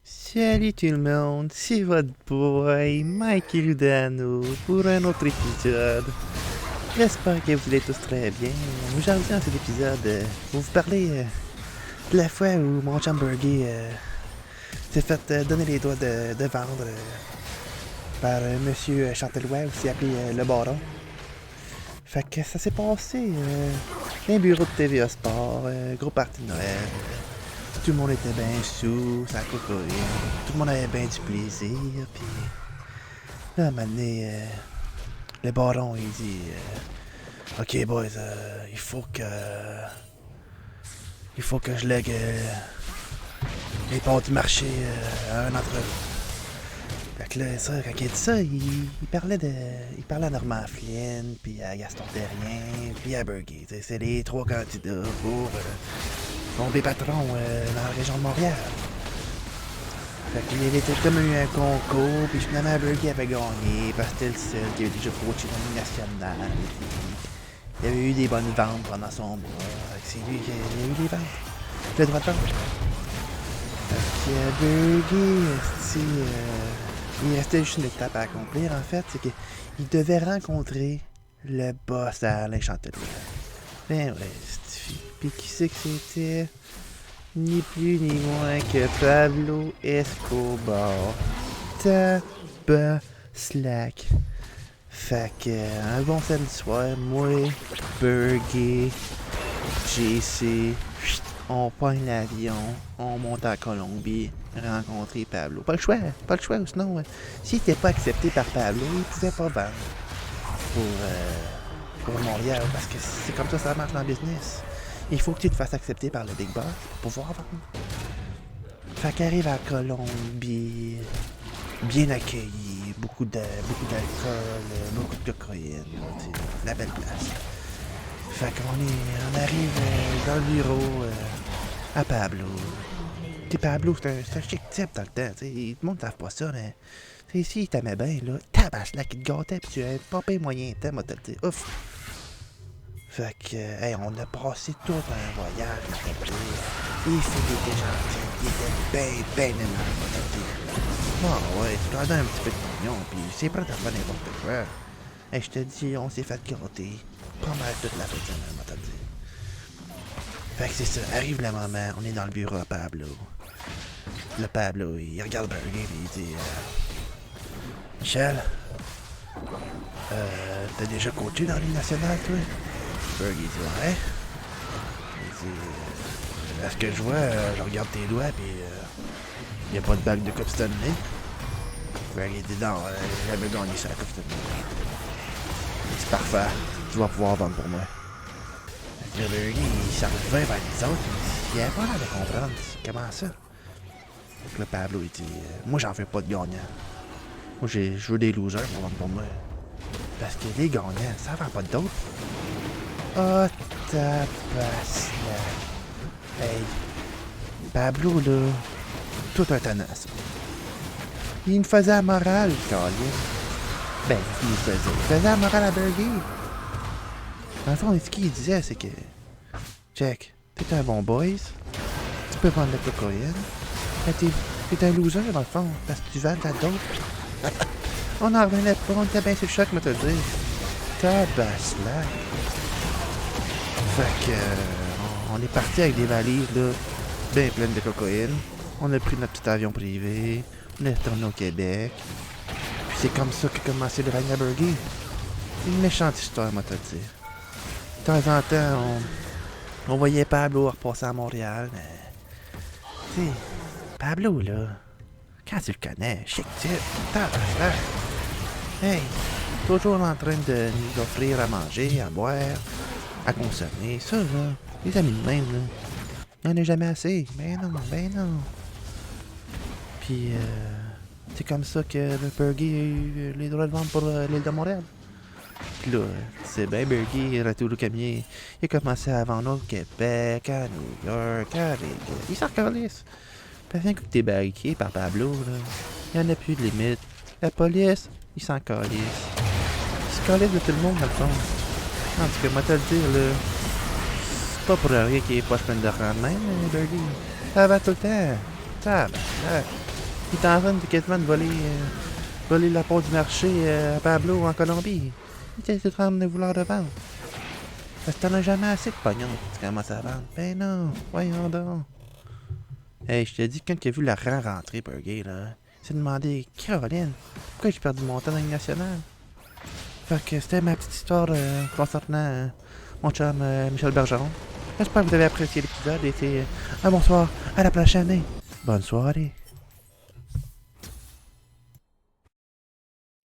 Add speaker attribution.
Speaker 1: Salut tout le monde, c'est votre boy Mike Ludano pour un autre épisode. J'espère que vous allez tous très bien. Aujourd'hui dans cet épisode, je vais vous parler de la fois où mon chum Burgie s'est fait donner les doigts de vendre par monsieur Chantelois, aussi appelé le Baron. Fait que ça s'est passé dans un bureau de TVA Sport, gros party de Noël. Tout le monde était bien sous, ça cocoïne. Tout le monde avait bien du plaisir. Puis là, à un moment donné, le baron, il dit OK, boys, il faut que je lègue les parts du marché à un d'entre eux. Fait que là, ça, quand il dit ça, il parlait à Normand Flynn, puis à Gaston Terrien, puis à Burgie. C'est les trois candidats pour tomber patron dans la région de Montréal. Fait qu'il y avait comme eu un concours, puis finalement Burgie avait gagné, parce que c'était le seul qui avait déjà coaché dans l'Union nationale. Il y avait eu des bonnes ventes pendant son mois. C'est lui qui a eu des ventes. Le droit de vente. Fait que Burgie, il restait juste une étape à accomplir en fait, c'est qu'il devait rencontrer le boss à Alain Chantelois. Ben ouais, c'est puis qui c'est que c'était? Ni plus ni moins que Pablo Escobar. Slack. Fait que, un bon samedi soir, moi, Burgie, JC, on pogne l'avion, on monte à Colombie, rencontrer Pablo. Pas le choix, sinon, s'il n'était pas accepté par Pablo, il pouvait pas vendre pour Montréal, parce que c'est comme ça marche dans le business. Il faut que tu te fasses accepter par le Big Boss pour pouvoir vendre. Fait qu'arrive à Colombie, bien accueilli, beaucoup d'alcool, beaucoup de cocaïne, la belle place. Fait qu'on arrive dans le bureau à Pablo. T'sais, Pablo, c'est un chic type dans le temps, t'sais, tout le monde ne savent pas ça, mais si il t'aimait bien, là, tabasse là qui te gâtait, pis tu avais pas payé moyen de temps, moi te le dire, ouf! Fait que, on a passé tout un voyage, il était gentil, il était bien aimable, moi te le dire. Ah ouais, tu dois donner un petit peu de pognon, pis c'est prêt à faire n'importe quoi. Je te dis, on s'est fait gratter pas mal toute la fin de semaine, moi te le dire. Fait que c'est ça, arrive le moment, on est dans le bureau à Pablo. Le Pablo, il regarde Burgie et il dit Michel, t'as déjà coaché dans l'Union nationale, toi? Burgie dit ouais. Il dit à ce que je vois, je regarde tes doigts pis y a pas de bague de Coupe Stanley. Burgie dit non, j'ai jamais gagné ça la Coupe Stanley. C'est parfait, tu vas pouvoir vendre pour moi. Fait que Burgie, il s'en revient vers les autres, il avait pas l'air de comprendre. Comment ça? Fait que le Pablo, il dit moi j'en fais pas de gagnants. Moi je veux des losers pour vendre pour moi. Parce que les gagnants, ça vend pas d'autres. Oh, tabasse. Hey, Pablo, là, tout un tenace. Il me faisait la morale, Colin. Ben, il faisait la morale à Burgie. Dans le fond, ce qu'il disait, c'est que Jack, t'es un bon boys, tu peux vendre la cocaïne, mais t'es un loser, dans le fond, parce que tu vends ta dope. On en revenait pas, on était bien sur le choc, mais te le dire. Tabasse là. Fait que, on est parti avec des valises, là, bien pleines de cocaïne. On a pris notre petit avion privé, on est retourné au Québec. Puis c'est comme ça qu'a commencé le règne à Burgie. Une méchante histoire, moi te le dire. De temps en temps, on voyait Pablo repasser à Montréal, mais... Tu sais, Pablo, là, quand tu le connais, chic type, tabasse. Hey, toujours en train de nous offrir à manger, à boire, à consommer. Ça, là, les amis de même, là, il n'y en a jamais assez. Ben non. Puis, c'est comme ça que le Burgie a eu les droits de vente pour l'île de Montréal. Puis là, c'est bien Burgie, il a tout le camion. Il a commencé à vendre au Québec, à New York, à Vegas. Il s'en calisse. Puis rien que t'es barriqué par Pablo, là, il n'y en a plus de limite. La police, il s'en calisse. Il se calisse de tout le monde, dans le fond. En tout cas, moi te le dire, là, c'est pas pour rien qu'il est pas plein de rang même, Burgie. Ça va tout le temps. Ça va. Il est en train de quasiment de voler la peau du marché à Pablo en Colombie. Il était en train de vouloir le vendre. Parce que t'en as jamais assez de pognon quand tu commences à vendre. Ben non, voyons donc. Hey, je t'ai dit, quand il a vu la rentrée Burger, là, il s'est demandé, Caroline, pourquoi j'ai perdu mon temps dans le national? Fait que c'était ma petite histoire concernant mon chum Michel Bergeron. J'espère que vous avez apprécié l'épisode et c'est un bonsoir, à la prochaine. Bonne soirée.